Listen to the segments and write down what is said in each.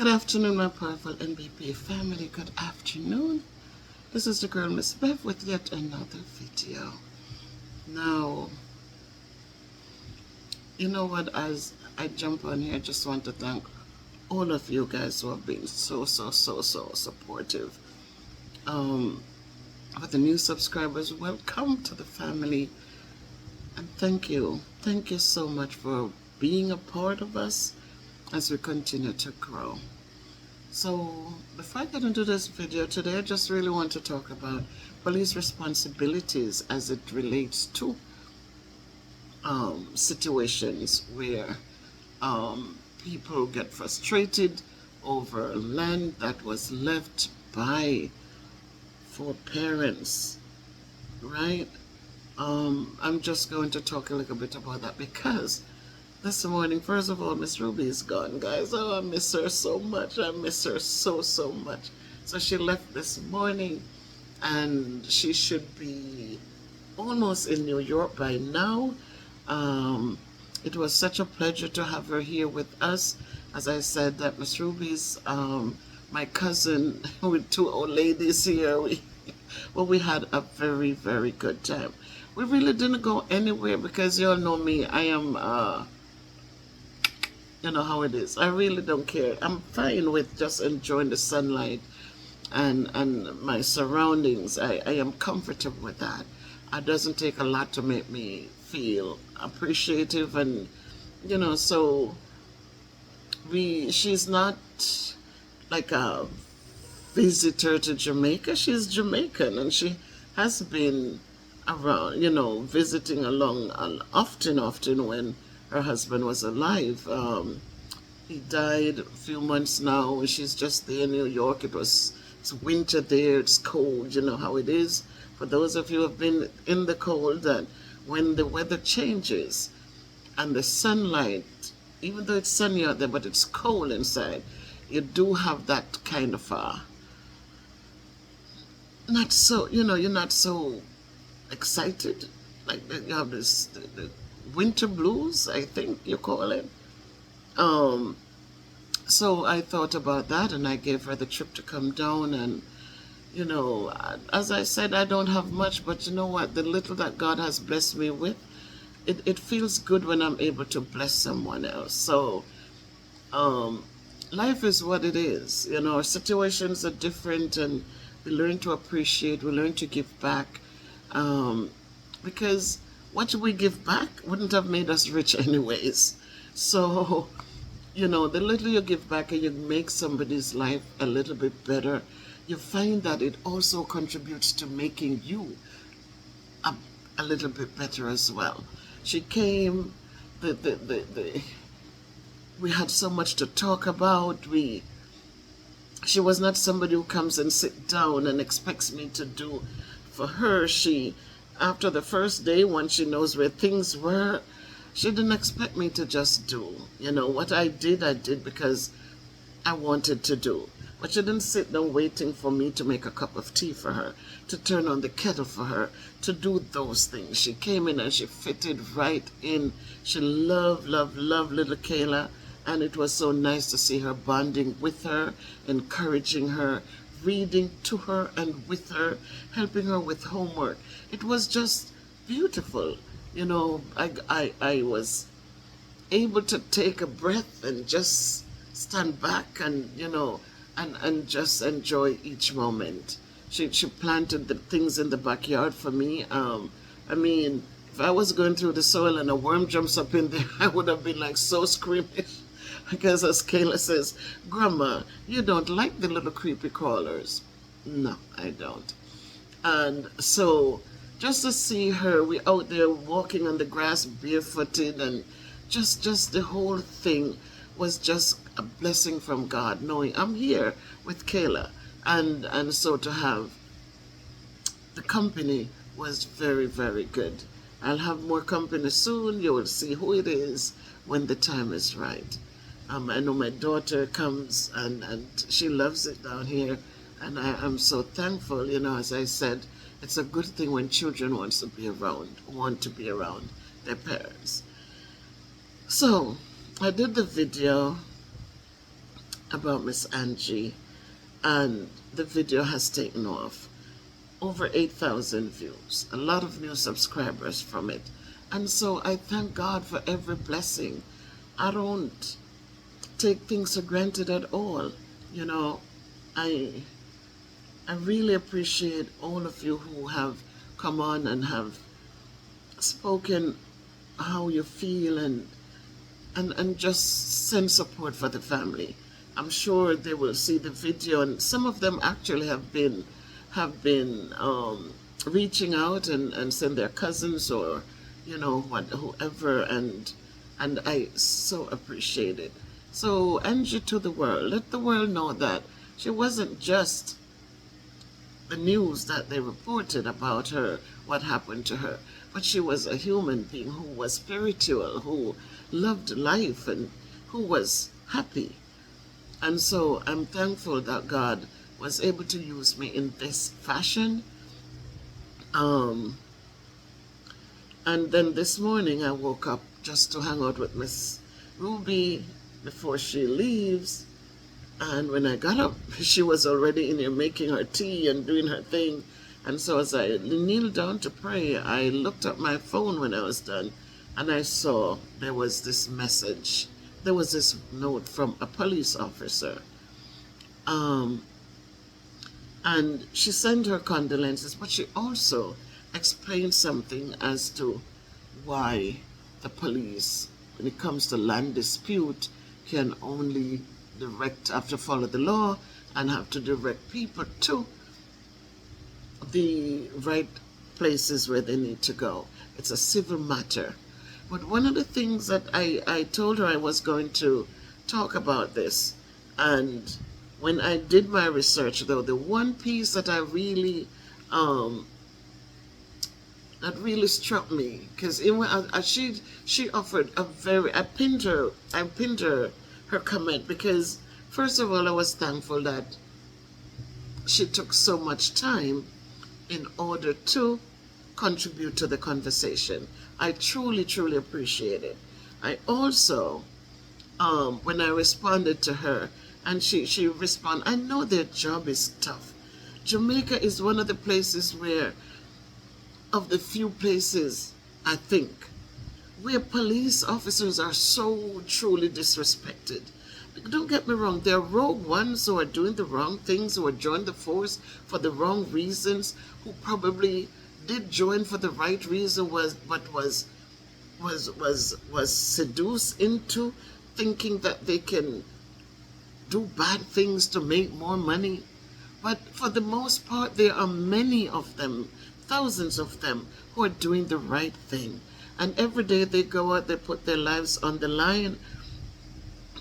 Good afternoon, my powerful NBP family. Good afternoon. This is the girl, Miss Bev, with yet another video. Now, you know what? As I jump on here, I just want to thank all of you guys who have been so supportive. For the new subscribers, welcome to the family. And thank you. Thank you so much for being a part of us as we continue to grow. So before I get into this video today, I just really want to talk about police responsibilities as it relates to situations where people get frustrated over land that was left by parents, right? I'm just going to talk a little bit about that because this morning, first of all, Miss Ruby is gone, guys. Oh, I miss her so much. I miss her so much. So she left this morning, and she should be almost in New York by now. It was such a pleasure to have her here with us. As I said, that Miss Ruby's my cousin with two old ladies here. We had a very good time. We really didn't go anywhere because you all know me. I am you know how it is. I really don't care. I'm fine with just enjoying the sunlight and my surroundings. I am comfortable with that. It doesn't take a lot to make me feel appreciative, and you know, so she's not like a visitor to Jamaica. She's Jamaican, and she has been around, you know, visiting along often when her husband was alive. He died a few months now, and she's just there in New York. It's winter there, it's cold, you know how it is. For those of you who have been in the cold, that when the weather changes and the sunlight, even though it's sunny out there, but it's cold inside, you do have that kind of not so, you know, you're not so excited. Like you have this the winter blues, I think you call it. So I thought about that, and I gave her the trip to come down. And you know, as I said, I don't have much, but you know what? The little that God has blessed me with, it feels good when I'm able to bless someone else. So life is what it is. You know, our situations are different, and we learn to appreciate, we learn to give back. Because what we give back wouldn't have made us rich anyways. So, you know, the little you give back and you make somebody's life a little bit better, you find that it also contributes to making you a little bit better as well. She came, we had so much to talk about. She was not somebody who comes and sit down and expects me to do for her. After the first day, once she knows where things were, she didn't expect me to just do. You know, what I did because I wanted to do. But she didn't sit down waiting for me to make a cup of tea for her, to turn on the kettle for her, to do those things. She came in and she fitted right in. She loved little Kayla, and it was so nice to see her bonding with her, encouraging her, reading to her and with her, helping her with homework. It was just beautiful. You know, I was able to take a breath and just stand back and, you know, and just enjoy each moment. She planted the things in the backyard for me. I mean, if I was going through the soil and a worm jumps up in there, I would have been like so squeamish. Because as Kayla says, Grandma, you don't like the little creepy crawlers. No, I don't. And so just to see her, we out there walking on the grass barefooted, and just the whole thing was just a blessing from God, knowing I'm here with Kayla. And so to have the company was very good. I'll have more company soon. You will see who it is when the time is right. I know my daughter comes and she loves it down here, and I'm so thankful. You know, as I said, it's a good thing when children want to be around their parents. So I did the video, about Miss Angie, and the video has taken off. Over 8,000 views, a lot of new subscribers from it. And so I thank God for every blessing. I don't take things for granted at all. You know, I really appreciate all of you who have come on and have spoken how you feel, and just send support for the family. I'm sure they will see the video, and some of them actually have been reaching out and send their cousins, or whoever, and I so appreciate it. So Angie to the world, let the world know that she wasn't just the news that they reported about her, what happened to her, but she was a human being who was spiritual, who loved life, and who was happy. And so I'm thankful that God was able to use me in this fashion. And then this morning I woke up just to hang out with Miss Ruby before she leaves. And when I got up, she was already in here making her tea and doing her thing. And so as I kneeled down to pray, I looked at my phone when I was done, and I saw there was this message. There was this note from a police officer. And she sent her condolences, but she also explained something as to why the police, when it comes to land dispute, can only have to follow the law and have to direct people to the right places where they need to go. It's a civil matter. But one of the things that I told her I was going to talk about this, and when I did my research, though, the one piece that really struck me, because she offered I pinned her comment, because first of all I was thankful that she took so much time in order to contribute to the conversation. I truly, truly appreciate it. I also, when I responded to her, and she responded, I know their job is tough. Jamaica is one of the places of the few places, I think, where police officers are so truly disrespected. Don't get me wrong, there are rogue ones who are doing the wrong things, who are joining the force for the wrong reasons, who probably did join for the right reason, was seduced into thinking that they can do bad things to make more money. But for the most part, there are many of them, thousands of them, who are doing the right thing. And every day they go out, they put their lives on the line.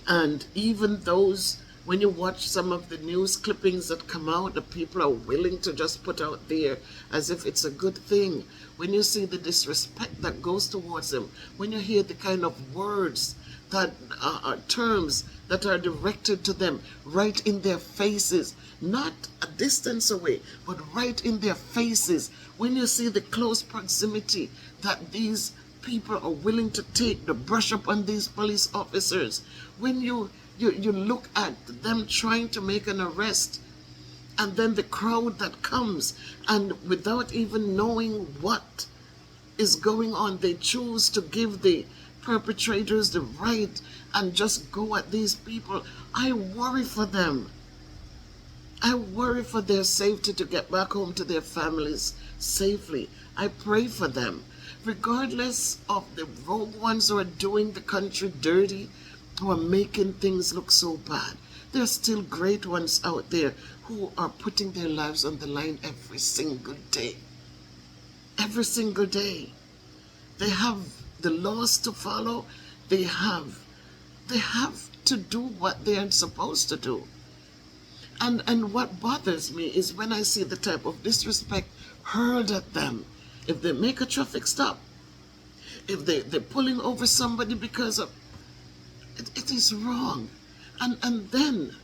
And even those, when you watch some of the news clippings that come out, the people are willing to just put out there as if it's a good thing. When you see the disrespect that goes towards them, when you hear the kind of words that are terms that are directed to them right in their faces, not a distance away, but right in their faces, when you see the close proximity that these people are willing to take to brush up on these police officers, when you look at them trying to make an arrest, and then the crowd that comes, and without even knowing what is going on, they choose to give the perpetrators the right and just go at these people. I worry for them. I worry for their safety to get back home to their families safely. I pray for them. Regardless of the rogue ones who are doing the country dirty, who are making things look so bad, there are still great ones out there who are putting their lives on the line every single day. Every single day. They have the laws to follow. They have to do what they are supposed to do. And what bothers me is when I see the type of disrespect hurled at them. If they make a traffic stop, if they're pulling over somebody because of it is wrong. And then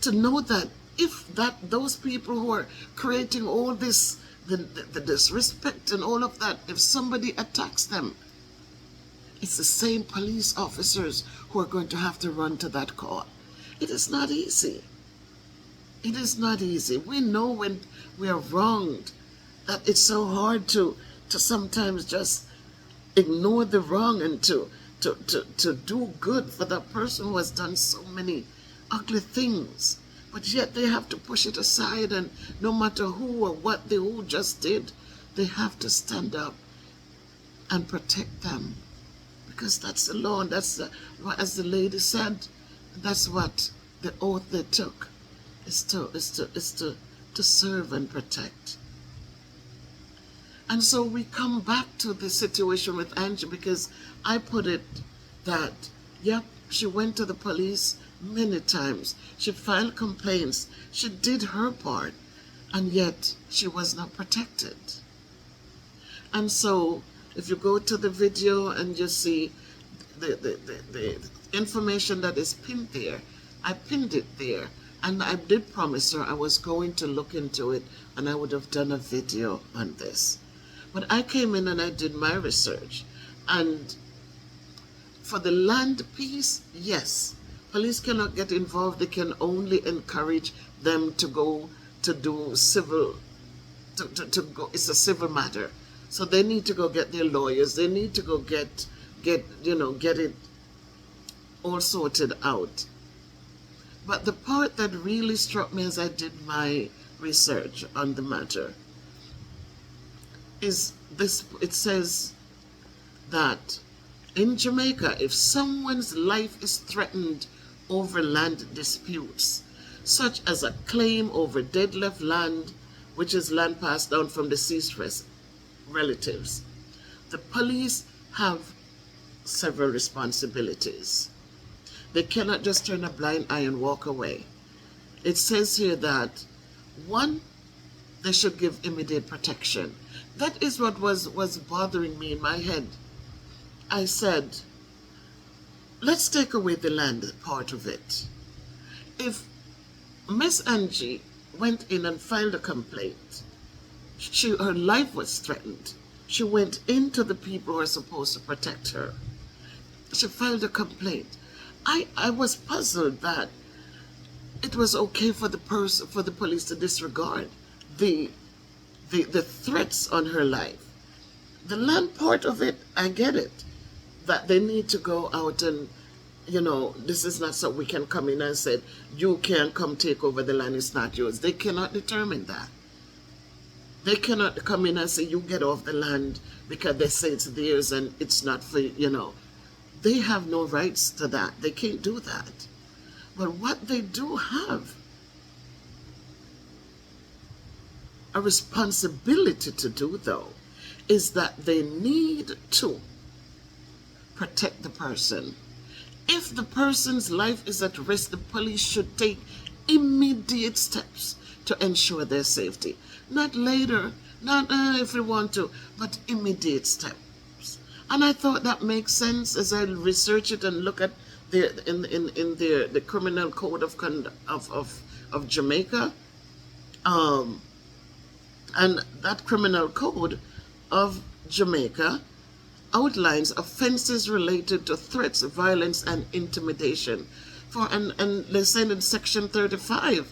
to know that if those people who are creating all this, the disrespect and all of that, if somebody attacks them, it's the same police officers who are going to have to run to that call. It is not easy. It is not easy. We know when we are wronged that it's so hard to sometimes just ignore the wrong and to do good for that person who has done so many ugly things. But yet they have to push it aside, and no matter who or what the who just did, they have to stand up and protect them. Because that's the law, and that's as the lady said, that's what the oath they took is to serve and protect. And so we come back to the situation with Angie, because I put it that, yep, she went to the police many times. She filed complaints. She did her part, and yet she was not protected. And so if you go to the video and you see the information that is pinned there, I pinned it there. And I did promise her I was going to look into it, and I would have done a video on this. But I came in and I did my research. And for the land piece, yes, police cannot get involved. They can only encourage them to go to do civil, to go. It's a civil matter. So they need to go get their lawyers. They need to go get it all sorted out. But the part that really struck me as I did my research on the matter is this. It says that in Jamaica, if someone's life is threatened over land disputes, such as a claim over dead left land, which is land passed down from deceased relatives, the police have several responsibilities. They cannot just turn a blind eye and walk away. It says here that, one, they should give immediate protection. That is what was bothering me in my head. I said, let's take away the land part of it. If Miss Angie went in and filed a complaint, her life was threatened. She went into the people who are supposed to protect her. She filed a complaint. I was puzzled that it was okay for the police to disregard the threats on her life. The land part of it, I get it, that they need to go out and, this is not so we can come in and say, you can't come take over the land, it's not yours. They cannot determine that. They cannot come in and say, you get off the land because they say it's theirs and it's not for, They have no rights to that. They can't do that. But what they do have a responsibility to do, though, is that they need to protect the person. If the person's life is at risk, the police should take immediate steps to ensure their safety. Not later, not if we want to, but immediate steps. And I thought that makes sense as I research it and look at the criminal code of Jamaica. And that criminal code of Jamaica outlines offenses related to threats, violence, and intimidation. And they said in section 35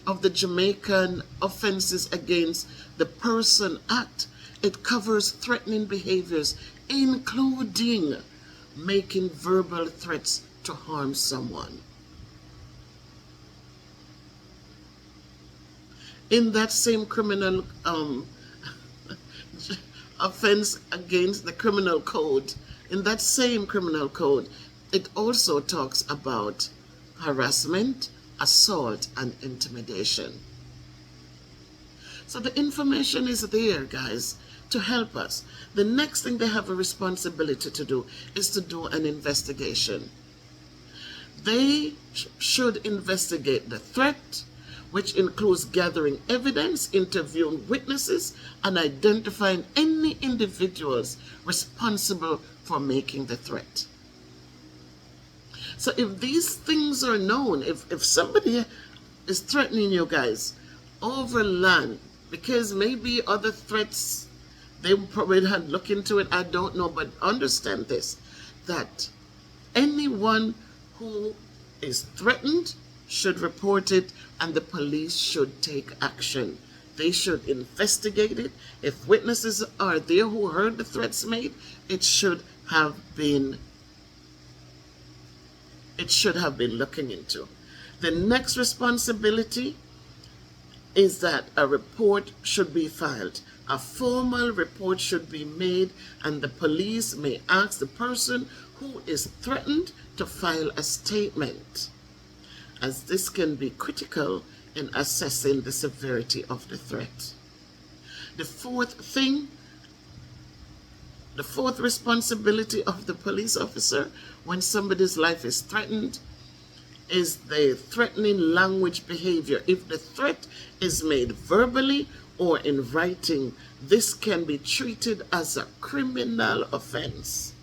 of the Jamaican Offenses Against the Person Act, it covers threatening behaviors, including making verbal threats to harm someone. In that same criminal offense against the criminal code, in that same criminal code, it also talks about harassment, assault, and intimidation. So the information is there, guys, to help us. The next thing they have a responsibility to do is to do an investigation. They should investigate the threat, which includes gathering evidence, interviewing witnesses, and identifying any individuals responsible for making the threat. So if these things are known, if somebody is threatening you guys over land, because maybe other threats, they probably had looked into it, I don't know, but understand this, that anyone who is threatened should report it and the police should take action. They should investigate it. If witnesses are there who heard the threats made, it should have been looking into. The next responsibility is that a report should be filed. A formal report should be made, and the police may ask the person who is threatened to file a statement, as this can be critical in assessing the severity of the threat. The fourth responsibility of the police officer when somebody's life is threatened is the threatening language behavior. If the threat is made verbally or in writing, this can be treated as a criminal offense.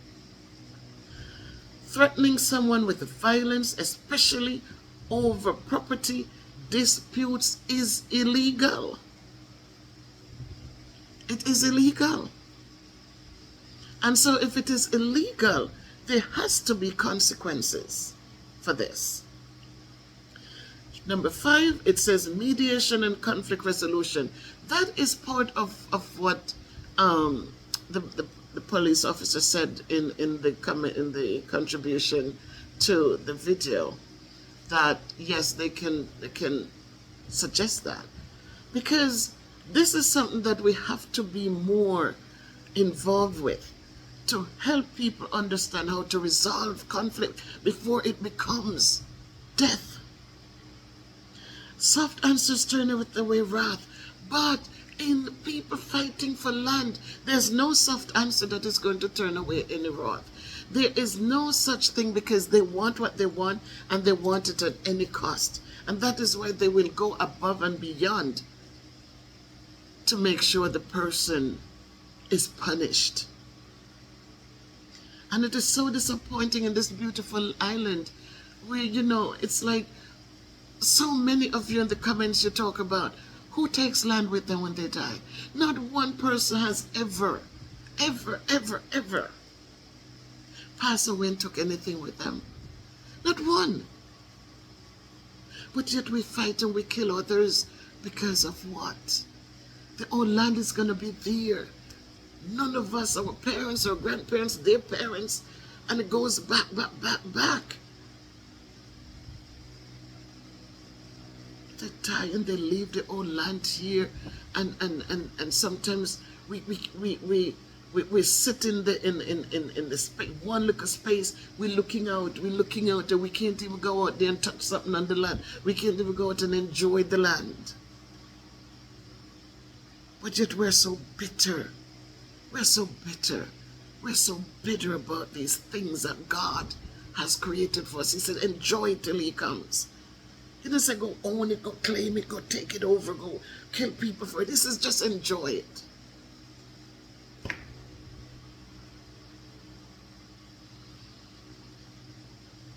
Threatening someone with violence, especially over property disputes, is illegal. It is illegal. And so if it is illegal, there has to be consequences for this. Number 5, it says mediation and conflict resolution. That is part of what the police officer said in the contribution to the video, that yes, they can suggest that, because this is something that we have to be more involved with, to help people understand how to resolve conflict before it becomes death. Soft answers turn away wrath, but in people fighting for land, there's no soft answer that is going to turn away any wrath. There is no such thing, because they want what they want and they want it at any cost. And that is why they will go above and beyond to make sure the person is punished. And it is so disappointing in this beautiful island where, it's like so many of you in the comments you talk about who takes land with them when they die. Not one person has ever passed away and took anything with them. Not one. But yet we fight and we kill others because of what? The old land is going to be there. None of us, our parents or grandparents, their parents, and it goes back. They die and they leave the old land here, and sometimes we sit in the space, one little space. We're looking out, and we can't even go out there and touch something on the land. We can't even go out and enjoy the land. But yet we're so bitter. We're so bitter about these things that God has created for us. He said, enjoy it till He comes. He doesn't say go own it, go claim it, go take it over, go kill people for it. This is just enjoy it.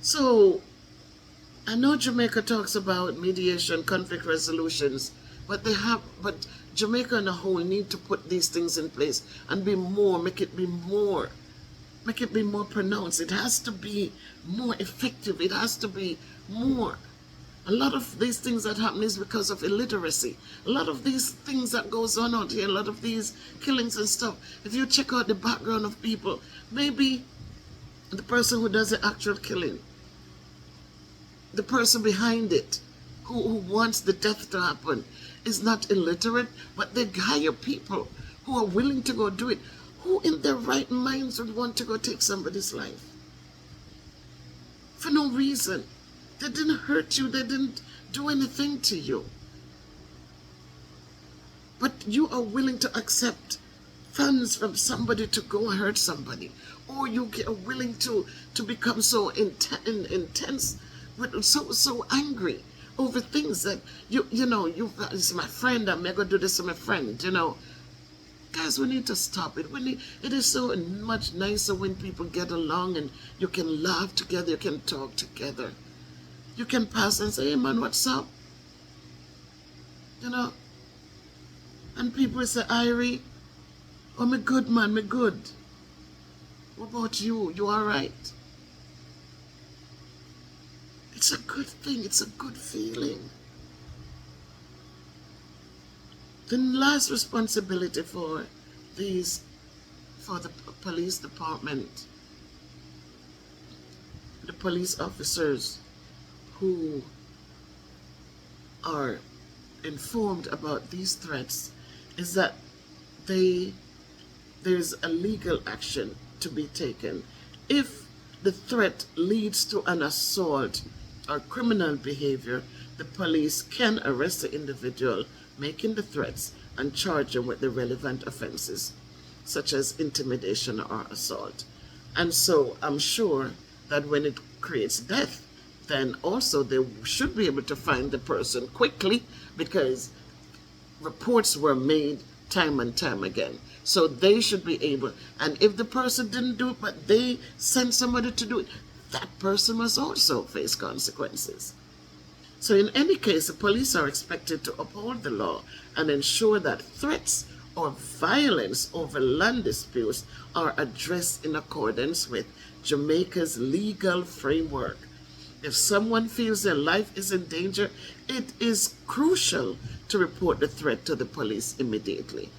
So, I know Jamaica talks about mediation, conflict resolutions, but Jamaica and the whole need to put these things in place and make it be more pronounced. It has to be more effective. It has to be more. A lot of these things that happen is because of illiteracy. A lot of these things that goes on out here, a lot of these killings and stuff, if you check out the background of people, maybe the person who does the actual killing, the person behind it, who wants the death to happen, is not illiterate, but they hire people who are willing to go do it. Who in their right minds would want to go take somebody's life? For no reason. They didn't hurt you. They didn't do anything to you. But you are willing to accept funds from somebody to go and hurt somebody. Or you are willing to become so intense, but so angry over things that it's my friend, I'm going to do this to my friend, Guys, we need to stop it. It is so much nicer when people get along and you can laugh together, you can talk together. You can pass and say, hey man, what's up? And people say, Irie, oh, me good man, me good. What about you? You all right? It's a good thing. It's a good feeling. The last responsibility for the police department, the police officers who are informed about these threats, is that there's a legal action to be taken. If the threat leads to an assault or criminal behavior, the police can arrest the individual making the threats and charge them with the relevant offenses, such as intimidation or assault. And so I'm sure that when it creates death, then also they should be able to find the person quickly, because reports were made time and time again. So they should be able, and if the person didn't do it but they sent somebody to do it, that person must also face consequences. So in any case, the police are expected to uphold the law and ensure that threats or violence over land disputes are addressed in accordance with Jamaica's legal framework. If someone feels their life is in danger, it is crucial to report the threat to the police immediately.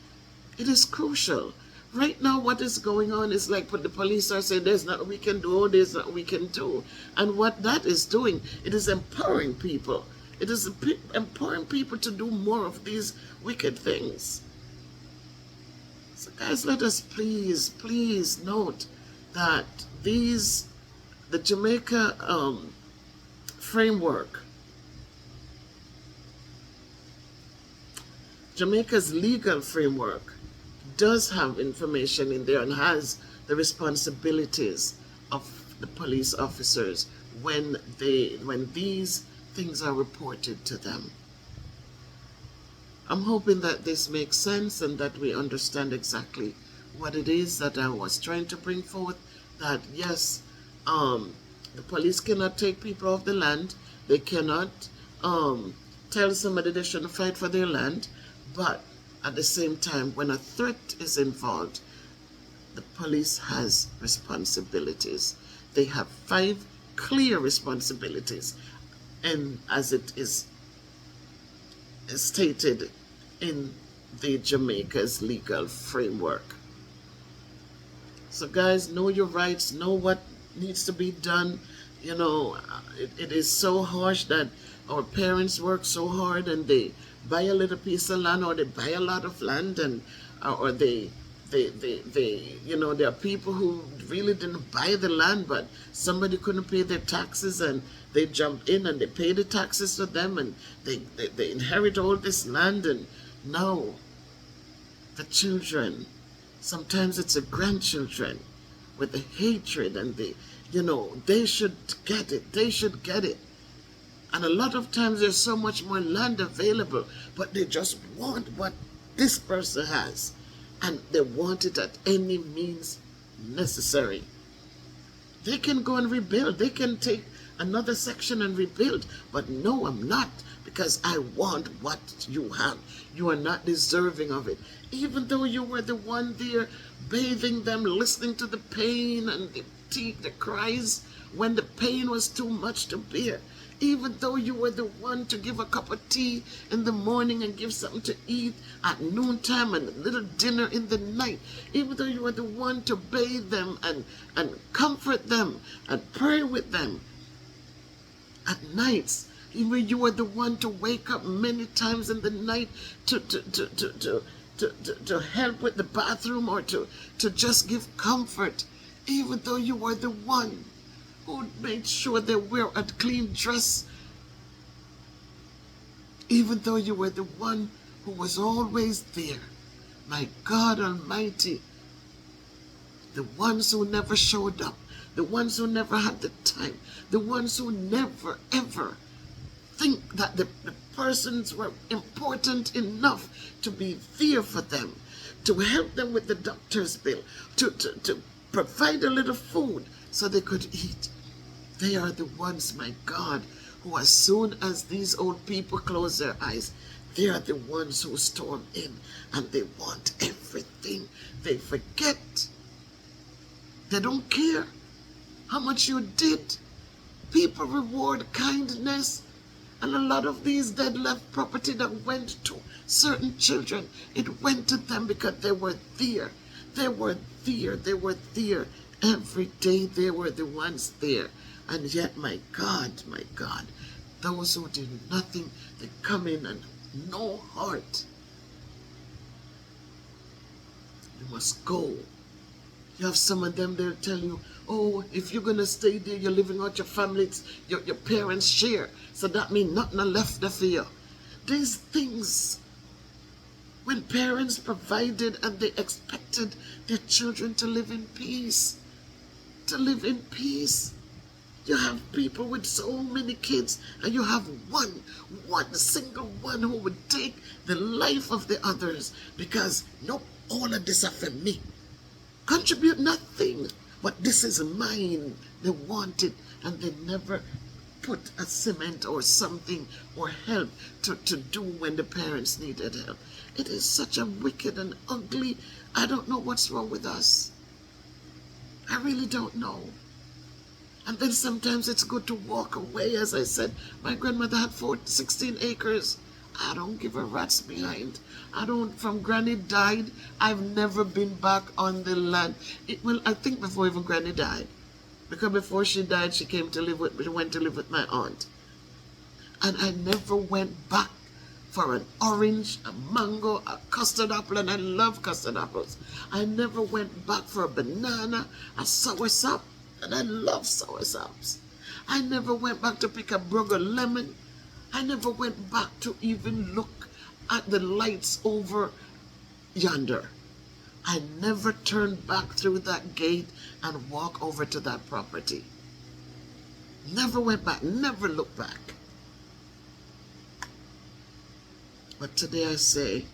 It is crucial. Right now, what is going on is like what the police are saying, there's nothing we can do, there's nothing we can do. And what that is doing, it is empowering people. It is empowering people to do more of these wicked things. So guys, let us please note that the Jamaica framework, Jamaica's legal framework does have information in there and has the responsibilities of the police officers when these things are reported to them. I'm hoping that this makes sense and that we understand exactly what it is that I was trying to bring forth. That yes, the police cannot take people off the land. They cannot tell somebody they shouldn't fight for their land. But at the same time, when a threat is involved, the police has responsibilities. They have 5 clear responsibilities, and as it is stated in the Jamaica's legal framework. So guys, know your rights, know what needs to be done. You know, it is so harsh that our parents work so hard and they buy a little piece of land, or they buy a lot of land, and or they you know, there are people who really didn't buy the land, but somebody couldn't pay their taxes and they jump in and they pay the taxes to them, and they inherit all this land. And now the children, sometimes it's the grandchildren, with the hatred and the, you know, they should get it, they should get it. And a lot of times there's so much more land available, but they just want what this person has. And they want it at any means necessary. They can go and rebuild. They can take another section and rebuild. But no, I'm not, because I want what you have. You are not deserving of it. Even though you were the one there bathing them, listening to the pain and the cries when the pain was too much to bear. Even though you were the one to give a cup of tea in the morning and give something to eat at noontime and a little dinner in the night. Even though you were the one to bathe them and comfort them and pray with them at nights. Even you were the one to wake up many times in the night to help with the bathroom, or to just give comfort. Even though you were the one who made sure they wear a clean dress. Even though you were the one who was always there. My God Almighty, the ones who never showed up, the ones who never had the time, the ones who never ever think that the persons were important enough to be there for them, to help them with the doctor's bill, to provide a little food so they could eat. They are the ones, my God, who as soon as these old people close their eyes, they are the ones who storm in and they want everything. They forget. They don't care how much you did. People reward kindness. And a lot of these dead left property that went to certain children, it went to them because they were there. They were there. They were there. Every day they were the ones there. And yet, my God, those who did nothing, they come in and no heart. You must go. You have some of them, they'll tell you, oh, if you're going to stay there, you're living out your family, it's your parents' share. So that means nothing left there for you. These things, when parents provided and they expected their children to live in peace, You have people with so many kids, and you have one single one who would take the life of the others because, nope, all of this are for me. Contribute nothing, but this is mine. They want it, and they never put a cement or something or help to do when the parents needed help. It is such a wicked and ugly, I don't know what's wrong with us. I really don't know. And then sometimes it's good to walk away. As I said, my grandmother had 16 acres. I don't give a rat's behind. From Granny died, I've never been back on the land. I think before even Granny died. Because before she died, she went to live with my aunt. And I never went back for an orange, a mango, a custard apple, and I love custard apples. I never went back for a banana, a soursop, and I love soursops. I never went back to pick a burger lemon. I never went back to even look at the lights over yonder. I never turned back through that gate and walk over to that property. Never went back, never looked back. But today I say,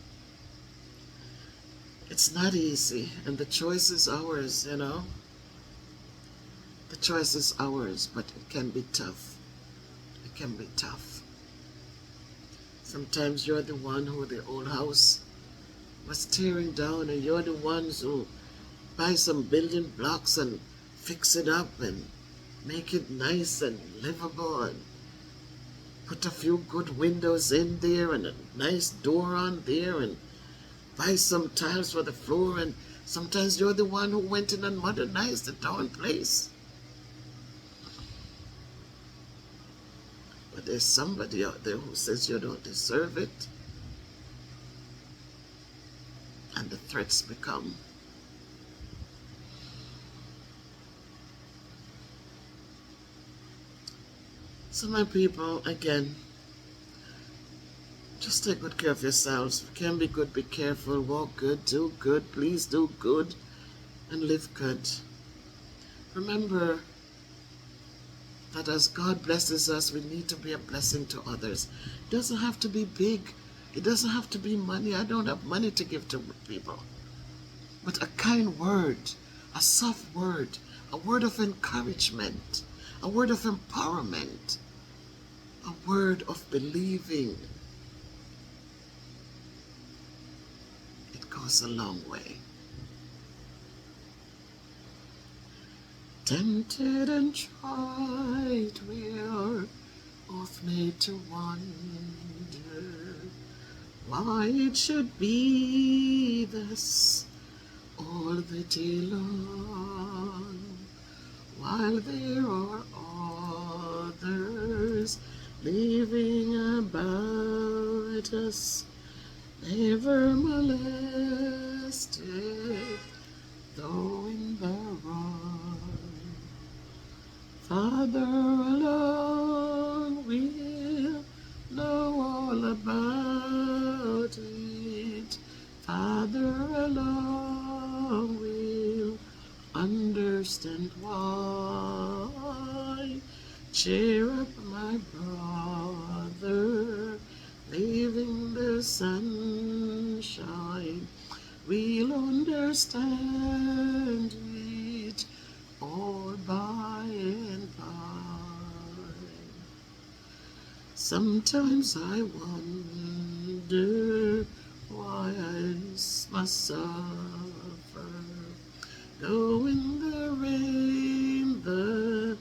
it's not easy, and the choice is ours, The choice is ours, but it can be tough. It can be tough. Sometimes you're the one who the old house was tearing down, and you're the ones who buy some building blocks and fix it up and make it nice and livable and put a few good windows in there and a nice door on there and buy some tiles for the floor, and sometimes you're the one who went in and modernized the darn place. But there's somebody out there who says you don't deserve it. And the threats become. So my people, again, just take good care of yourselves. If you can be good, be careful, walk good, do good, please do good, and live good. Remember that as God blesses us, we need to be a blessing to others. It doesn't have to be big. It doesn't have to be money. I don't have money to give to people. But a kind word, a soft word, a word of encouragement, a word of empowerment, a word of believing, it goes a long way. Tempted and tried, we're both made to wonder why it should be thus all the day long, while there are others living about us, never molested, though in the wrong. Father alone will know all about it. Father alone will understand why. Cheer up, my brother, live in the sunshine. We'll understand it all by and by. Sometimes I wonder why I must suffer, go in the rain, the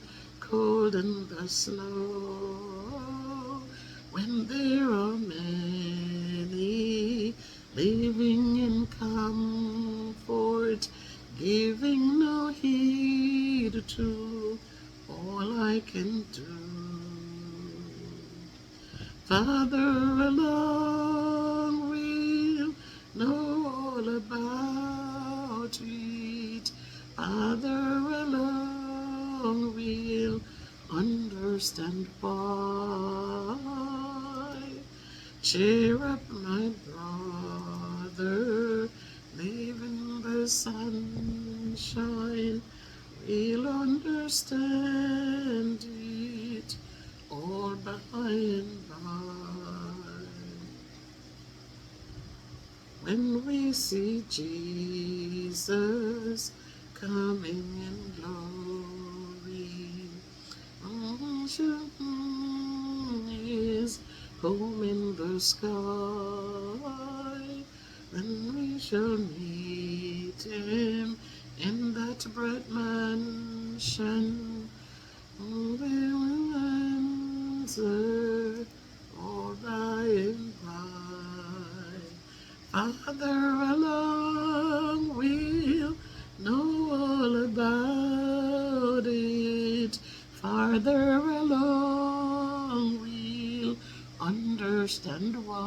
cold and the snow, when there are many living in comfort, giving no heed to all I can do. Father alone will know all about it. Father alone will understand why. Cheer up, my brother, live in the sunshine. We'll understand it all by and by. When we see Jesus coming in glory, is home in the sky, then we shall meet him in that bright mansion. We will answer all by and by. Father alone will know all about it. Father alone will understand why.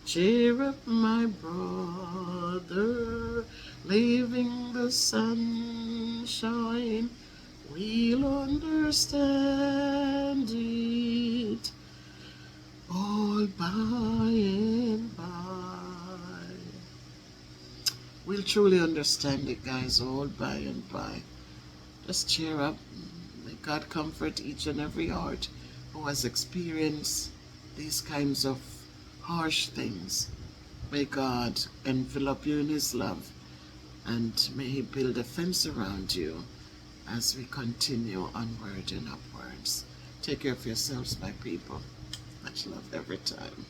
Cheer up, my brother, leaving the sunshine. We'll understand it all by and by. We'll truly understand it, guys, all by and by. Just cheer up. May God comfort each and every heart who has experienced these kinds of harsh things. May God envelop you in His love, and may He build a fence around you as we continue onward and upwards. Take care of yourselves, my people. Much love every time.